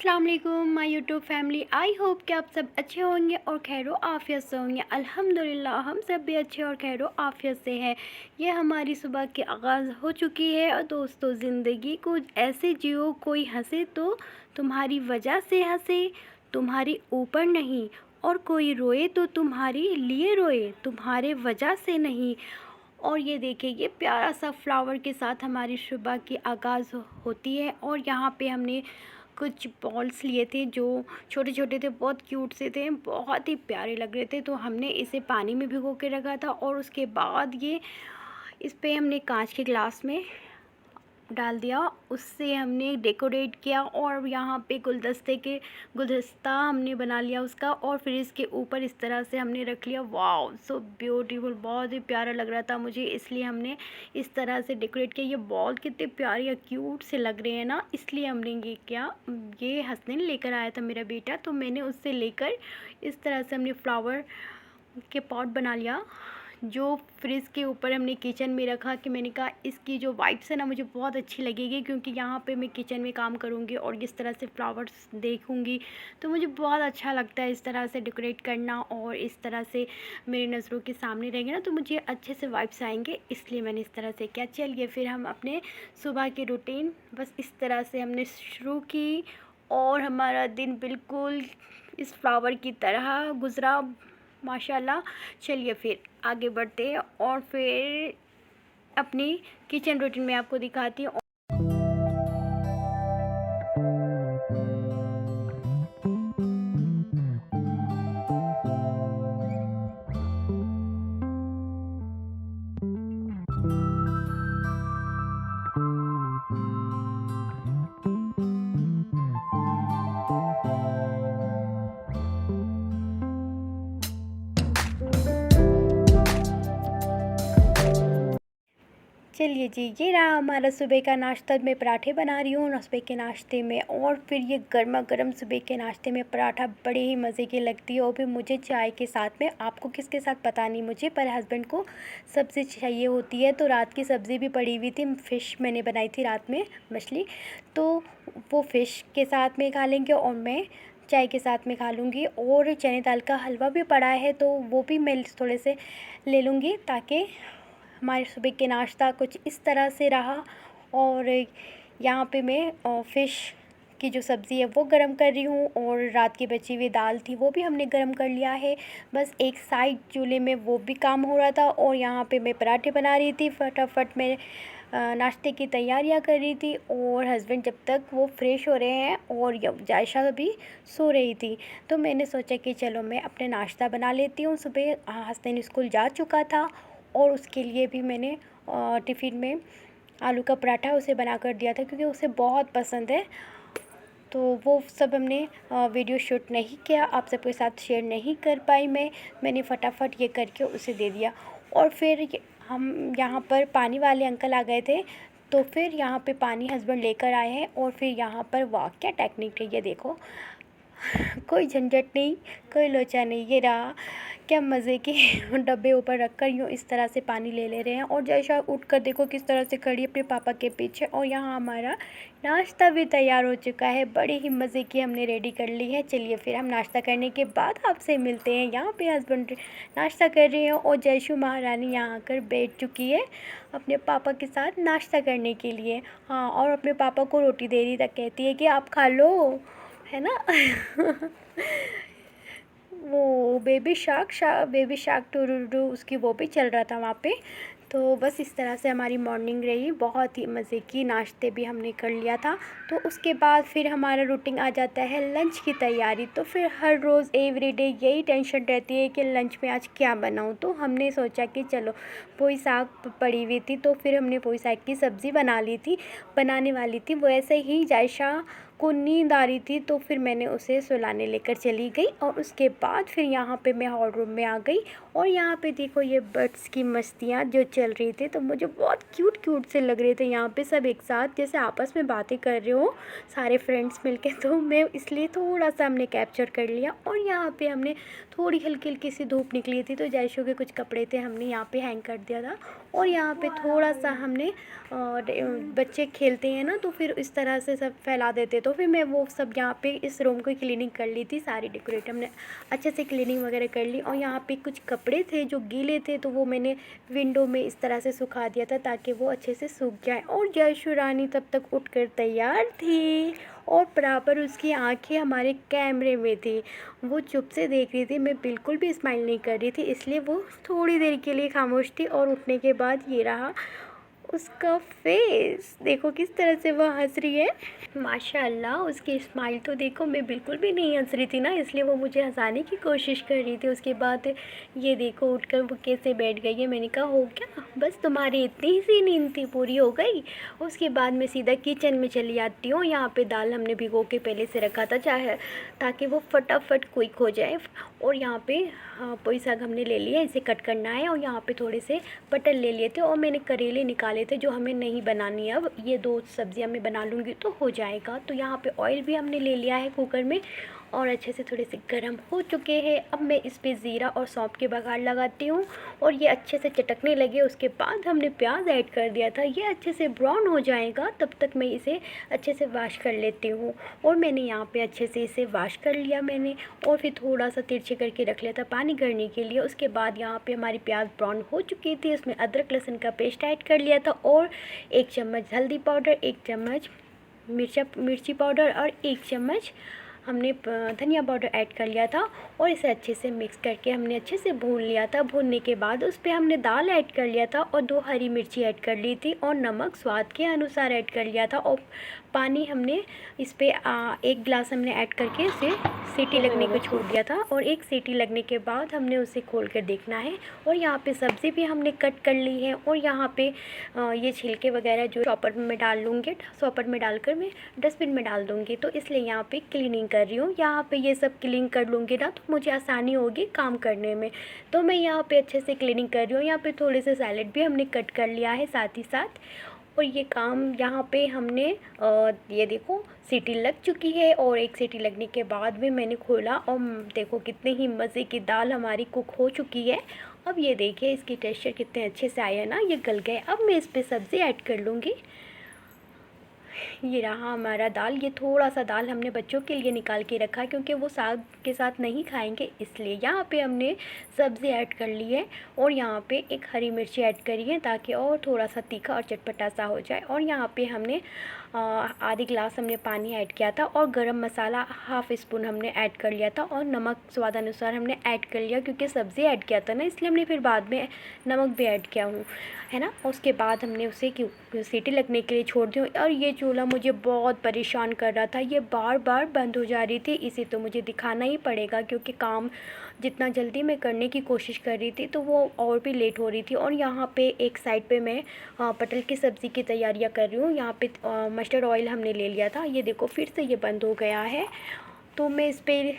अस्सलाम वालेकुम my YouTube family. I hope कि आप सब अच्छे होंगे और खैरो आफियत से होंगे। अल्हम्दुलिल्लाह हम सब भी अच्छे और खैरो आफियत से हैं। ये हमारी सुबह की आगाज़ हो चुकी है। और दोस्तों, ज़िंदगी को ऐसे जियो, कोई हंसे तो तुम्हारी वजह से हंसे, तुम्हारी ऊपर नहीं। और कोई रोए तो तुम्हारी लिए रोए, तुम्हारे वजह से नहीं। और ये देखिए, ये प्यारा सा फ्लावर के साथ हमारी सुबह की आगाज़ होती है। और यहाँ पे हमने कुछ बॉल्स लिए थे जो छोटे छोटे थे, बहुत क्यूट से थे, बहुत ही प्यारे लग रहे थे। तो हमने इसे पानी में भिगो के रखा था और उसके बाद ये इस पे हमने कांच के ग्लास में डाल दिया। उससे हमने डेकोरेट किया और यहाँ पे गुलदस्ता हमने बना लिया उसका। और फिर इसके ऊपर इस तरह से हमने रख लिया। वाव, सो ब्यूटीफुल, बहुत ही प्यारा लग रहा था मुझे, इसलिए हमने इस तरह से डेकोरेट किया। ये बॉल कितने प्यारे या क्यूट से लग रहे हैं ना, इसलिए हमने ये किया। ये हसनैन लेकर आया था मेरा बेटा, तो मैंने उससे लेकर इस तरह से हमने फ्लावर के पॉट बना लिया, जो फ्रिज के ऊपर हमने किचन में रखा। कि मैंने कहा इसकी जो वाइब्स है ना मुझे बहुत अच्छी लगेगी, क्योंकि यहाँ पे मैं किचन में काम करूँगी और इस तरह से फ्लावर्स देखूँगी तो मुझे बहुत अच्छा लगता है इस तरह से डेकोरेट करना। और इस तरह से मेरी नज़रों के सामने रहेंगे ना तो मुझे अच्छे से वाइब्स आएंगे, इसलिए मैंने इस तरह से किया। चलिए फिर हम अपने सुबह की रूटीन बस इस तरह से हमने शुरू की और हमारा दिन बिल्कुल इस फ्लावर की तरह गुज़रा माशाल्लाह। चलिए फिर आगे बढ़ते हैं और फिर अपनी किचन रूटीन में आपको दिखाती हूँ। चलिए जी, ये रहा हमारा सुबह का नाश्ता। मैं पराठे बना रही हूँ सुबह के नाश्ते में। और फिर ये गर्मा गर्म सुबह के नाश्ते में पराठा बड़े ही मज़े की लगती है, और फिर मुझे चाय के साथ में। आपको किसके साथ पता नहीं मुझे, पर हस्बैंड को सब्ज़ी चाहिए होती है। तो रात की सब्ज़ी भी पड़ी हुई थी, फ़िश मैंने बनाई थी रात में, मछली, तो वो फ़िश के साथ में खा लेंगे और मैं चाय के साथ में खा लूँगी। और चने दाल का हलवा भी पड़ा है, तो वो भी मैं थोड़े से ले लूँगी, ताकि हमारे सुबह के नाश्ता कुछ इस तरह से रहा। और यहाँ पे मैं फ़िश की जो सब्ज़ी है वो गरम कर रही हूँ, और रात की बची हुई दाल थी वो भी हमने गरम कर लिया है। बस एक साइड चूल्हे में वो भी काम हो रहा था, और यहाँ पे मैं पराठे बना रही थी। फटाफट मैं नाश्ते की तैयारियाँ कर रही थी, और हस्बैंड जब तक वो फ्रेश हो रहे हैं, और जायशा भी सो रही थी, तो मैंने सोचा कि चलो मैं अपने नाश्ता बना लेती हूँ। सुबह हस्बैंड स्कूल जा चुका था, और उसके लिए भी मैंने टिफ़िन में आलू का पराठा उसे बना कर दिया था, क्योंकि उसे बहुत पसंद है। तो वो सब हमने वीडियो शूट नहीं किया, आप सबके साथ शेयर नहीं कर पाई मैंने फटाफट ये करके उसे दे दिया। और फिर हम यहाँ पर पानी वाले अंकल आ गए थे, तो फिर यहाँ पे पानी हस्बैंड लेकर आए हैं। और फिर यहाँ पर वाह क्या टेक्निक है, ये देखो कोई झंझट नहीं, कोई लोचा नहीं। ये रहा, क्या मज़े की डब्बे ऊपर रख कर यूँ इस तरह से पानी ले रहे हैं। और जैसा उठ कर देखो किस तरह से खड़ी अपने पापा के पीछे। और यहाँ हमारा नाश्ता भी तैयार हो चुका है, बड़ी ही मज़े की हमने रेडी कर ली है। चलिए फिर हम नाश्ता करने के बाद आपसे मिलते हैं। यहाँ पे हस्बैंड नाश्ता कर रहे हैं, और जयशु महारानी यहाँ आकर बैठ चुकी है अपने पापा के साथ नाश्ता करने के लिए। हाँ, और अपने पापा को रोटी दे रही, तक कहती है कि आप खा लो, है ना वो बेबी शार्क टू उसकी वो भी चल रहा था वहाँ पे। तो बस इस तरह से हमारी मॉर्निंग रही, बहुत ही मज़े की। नाश्ते भी हमने कर लिया था, तो उसके बाद फिर हमारा रूटीन आ जाता है लंच की तैयारी। तो फिर हर रोज़ एवरीडे यही टेंशन रहती है कि लंच में आज क्या बनाऊँ। तो हमने सोचा कि चलो, पोई साग पड़ी हुई थी, तो फिर हमने पोई साग की सब्ज़ी बनाने वाली थी। वो ऐसे ही जायशा को नींद आ रही थी, तो फिर मैंने उसे सुलाने लेकर चली गई। और उसके बाद फिर यहाँ पे मैं हॉल रूम में आ गई, और यहाँ पे देखो ये बर्ड्स की मस्तियाँ जो चल रही थी, तो मुझे बहुत क्यूट से लग रहे थे। यहाँ पे सब एक साथ जैसे आपस में बातें कर रहे हो, सारे फ्रेंड्स मिलके, तो मैं इसलिए थोड़ा सा हमने कैप्चर कर लिया। और यहाँ पे हमने थोड़ी हल्की हल्की सी धूप निकली थी, तो जैशो के कुछ कपड़े थे हमने यहाँ पे हैंग कर दिया था। और यहाँ पे थोड़ा सा हमने बच्चे खेलते हैं ना, तो फिर इस तरह से सब फैला देते, तो फिर मैं वो सब यहाँ पे इस रूम की क्लीनिंग कर ली थी। सारी डेकोरेट हमने अच्छे से क्लीनिंग वगैरह कर ली। और यहाँ पे कुछ कपड़े थे जो गीले थे, तो वो मैंने विंडो में इस तरह से सुखा दिया था ताकि वो अच्छे से सूख जाए। और जयशु रानी तब तक उठकर तैयार थी और बराबर उसकी आंखें हमारे कैमरे में थी। वो चुप से देख रही थी, मैं बिल्कुल भी स्माइल नहीं कर रही थी, इसलिए वो थोड़ी देर के लिए खामोश थी। और उठने के बाद ये रहा उसका फेस, देखो किस तरह से वह हंस रही है। माशाल्लाह उसकी स्माइल तो देखो, मैं बिल्कुल भी नहीं हंस रही थी ना, इसलिए वो मुझे हंसाने की कोशिश कर रही थी। उसके बाद ये देखो उठकर वो कैसे बैठ गई है। मैंने कहा हो क्या, बस तुम्हारी इतनी ही सी नींद थी, पूरी हो गई। उसके बाद मैं सीधा किचन में चली आती हूँ। यहाँ पे दाल हमने भिगो के पहले से रखा था, चाहे ताकि वो फटाफट क्विक हो जाए। और यहाँ पे पोई साग हमने ले लिया, इसे कट करना है। और यहाँ पे थोड़े से बटर ले लिए थे और मैंने करेले निकाले थे जो हमें नहीं बनानी है। अब ये 2 सब्जियां मैं बना लूँगी तो हो जाएगा। तो यहाँ पे ऑयल भी हमने ले लिया है कुकर में और अच्छे से थोड़े से गर्म हो चुके हैं। अब मैं इस पे ज़ीरा और सौंफ के बघार लगाती हूँ और ये अच्छे से चटकने लगे। उसके बाद हमने प्याज ऐड कर दिया था, ये अच्छे से ब्राउन हो जाएगा, तब तक मैं इसे अच्छे से वॉश कर लेती हूँ। और मैंने यहाँ पे अच्छे से इसे वॉश कर लिया मैंने, और फिर थोड़ा सा तिरछे करके रख लिया था पानी करने के लिए। उसके बाद यहाँ पे हमारी प्याज ब्राउन हो चुकी थी, उसमें अदरक लहसुन का पेस्ट ऐड कर लिया था और 1 चम्मच हल्दी पाउडर, 1 चम्मच मिर्ची पाउडर और 1 चम्मच हमने धनिया पाउडर ऐड कर लिया था। और इसे अच्छे से मिक्स करके हमने अच्छे से भून लिया था। भूनने के बाद उस पर हमने दाल ऐड कर लिया था और 2 हरी मिर्ची ऐड कर ली थी और नमक स्वाद के अनुसार ऐड कर लिया था। और पानी हमने इस पर 1 गिलास हमने ऐड करके इसे सीटी लगने को छोड़ दिया था। और 1 सीटी लगने के बाद हमने उसे खोल कर देखना है। और यहाँ पे सब्ज़ी भी हमने कट कर ली है। और यहाँ पे ये छिलके वगैरह जो चॉपर में डाल लूँगी, चॉपर में डालकर मैं डस्टबिन में डाल दूँगी, तो इसलिए यहाँ पे क्लीनिंग कर रही हूँ। यहाँ पे ये सब क्लीन कर लूँगी ना तो मुझे आसानी होगी काम करने में, तो मैं यहाँ पे अच्छे से क्लीनिंग कर रही हूँ। यहाँ पे थोड़े से सैलेड भी हमने कट कर लिया है साथ ही साथ। और ये काम यहाँ पे हमने ये देखो सीटी लग चुकी है और 1 सीटी लगने के बाद भी मैंने खोला और देखो कितने ही मज़े की दाल हमारी कुक हो चुकी है। अब ये देखिए इसकी टेक्सचर कितने अच्छे से आया ना, ये गल गए। अब मैं इस पर सब्ज़ी ऐड कर लूँगी। ये रहा हमारा दाल। ये थोड़ा सा दाल हमने बच्चों के लिए निकाल के रखा है क्योंकि वो साग के साथ नहीं खाएंगे, इसलिए यहाँ पे हमने सब्ज़ी ऐड कर ली है। और यहाँ पे 1 हरी मिर्ची ऐड करी है ताकि और थोड़ा सा तीखा और चटपटा सा हो जाए। और यहाँ पे हमने आधी गिलास हमने पानी ऐड किया था और गरम मसाला हाफ़ स्पून हमने ऐड कर लिया था और नमक स्वाद अनुसार हमने ऐड कर लिया, क्योंकि सब्ज़ी ऐड किया था ना इसलिए हमने फिर बाद में नमक भी ऐड किया हूँ, है ना। उसके बाद हमने उसे सीटी लगने के लिए छोड़ दी। और ये चूल्हा मुझे बहुत परेशान कर रहा था, ये बार बार बंद हो जा रही थी। इसे तो मुझे दिखाना ही पड़ेगा क्योंकि काम जितना जल्दी मैं करने की कोशिश कर रही थी तो वो और भी लेट हो रही थी। और यहाँ पे एक साइड पे मैं पटल की सब्ज़ी की तैयारियाँ कर रही हूँ। यहाँ पे मस्टर्ड ऑयल हमने ले लिया था, ये देखो फिर से ये बंद हो गया है, तो मैं इस पर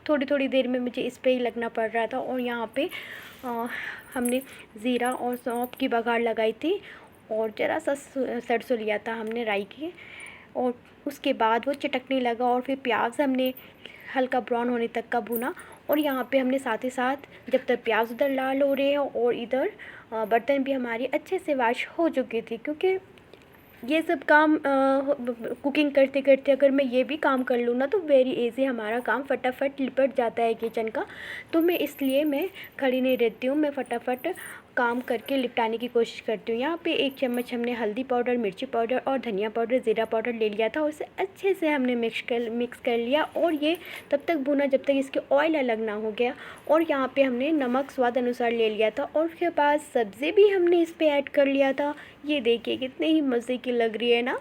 थोड़ी थोड़ी देर में मुझे इस पर ही लगना पड़ रहा था। और यहाँ पे हमने ज़ीरा और सौंफ की बघार लगाई थी और ज़रा सा सरसों लिया था हमने राई की। और उसके बाद वो चटकने लगा और फिर प्याज हमने हल्का ब्राउन होने तक का भुना। और यहाँ पे हमने साथ ही साथ जब तक प्याज उधर लाल हो रहे हैं और इधर बर्तन भी हमारी अच्छे से वॉश हो चुकी थी, क्योंकि ये सब काम कुकिंग करते करते अगर मैं ये भी काम कर लूँ ना तो वेरी इजी हमारा काम फटाफट लिपट जाता है किचन का। तो मैं इसलिए मैं खड़ी नहीं रहती हूँ, मैं फटाफट काम करके निपटाने की कोशिश करती हूँ। यहाँ पे 1 चम्मच हमने हल्दी पाउडर, मिर्ची पाउडर और धनिया पाउडर, ज़ीरा पाउडर ले लिया था, उसे अच्छे से हमने मिक्स कर लिया। और ये तब तक भुना जब तक इसके ऑयल अलग ना हो गया। और यहाँ पे हमने नमक स्वाद अनुसार ले लिया था और उसके बाद सब्ज़ी भी हमने इस पर ऐड कर लिया था। ये देखिए कितने ही मज़े की लग रही है ना,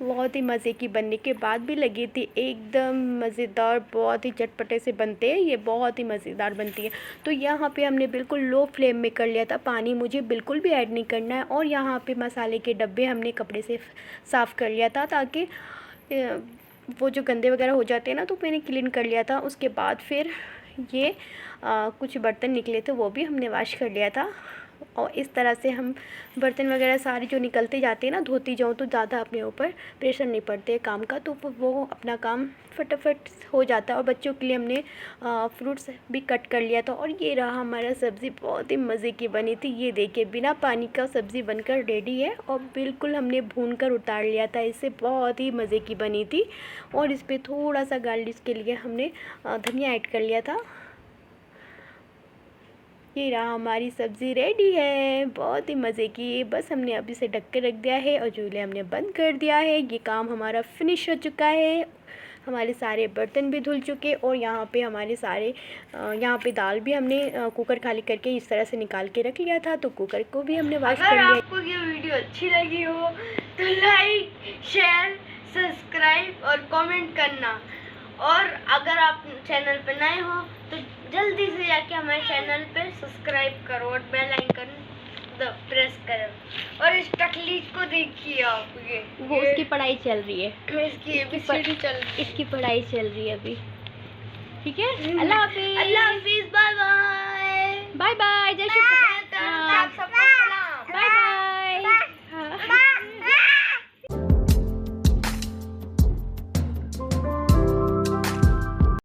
बहुत ही मज़े की बनने के बाद भी लगी थी, एकदम मज़ेदार, बहुत ही चटपटे से बनते हैं ये, बहुत ही मज़ेदार बनती है। तो यहाँ पे हमने बिल्कुल लो फ्लेम में कर लिया था, पानी मुझे बिल्कुल भी ऐड नहीं करना है। और यहाँ पे मसाले के डब्बे हमने कपड़े से साफ़ कर लिया था ताकि वो जो गंदे वगैरह हो जाते हैं ना, तो मैंने क्लीन कर लिया था। उसके बाद फिर ये कुछ बर्तन निकले थे वो भी हमने वॉश कर लिया था। और इस तरह से हम बर्तन वगैरह सारे जो निकलते जाते हैं ना, धोती जाऊँ तो ज़्यादा अपने ऊपर प्रेशर नहीं पड़ते काम का, तो वो अपना काम फटाफट हो जाता है। और बच्चों के लिए हमने फ्रूट्स भी कट कर लिया था। और ये रहा हमारा सब्ज़ी, बहुत ही मज़े की बनी थी। ये देखिए बिना पानी का सब्ज़ी बनकर रेडी है और बिल्कुल हमने भून कर उतार लिया था इसे, बहुत ही मज़े की बनी थी। और इस पर थोड़ा सा गार्लिश के लिए हमने धनिया ऐड कर लिया था। ये रहा हमारी सब्ज़ी रेडी है, बहुत ही मज़े की। बस हमने अभी से ढक के रख दिया है और चूल्हा हमने बंद कर दिया है। ये काम हमारा फिनिश हो चुका है। हमारे सारे बर्तन भी धुल चुके और यहाँ पे हमारे सारे यहाँ पे दाल भी हमने कुकर खाली करके इस तरह से निकाल के रख लिया था, तो कुकर को भी हमने वॉश कर लिया। अगर आपको ये वीडियो अच्छी लगी हो तो लाइक, शेयर, सब्सक्राइब और कमेंट करना। और अगर आप चैनल पर नए हो तो जल्दी से जाके हमारे चैनल पे सब्सक्राइब करो और बेल आइकन प्रेस करो। और इस टकली को देखिए आप, वो उसकी पढ़ाई चल रही है, इसकी पढ़ाई चल रही है अभी। ठीक है, अल्लाह हाफिज़, बाय बाय, बाय बाय, जय श्री कृष्ण।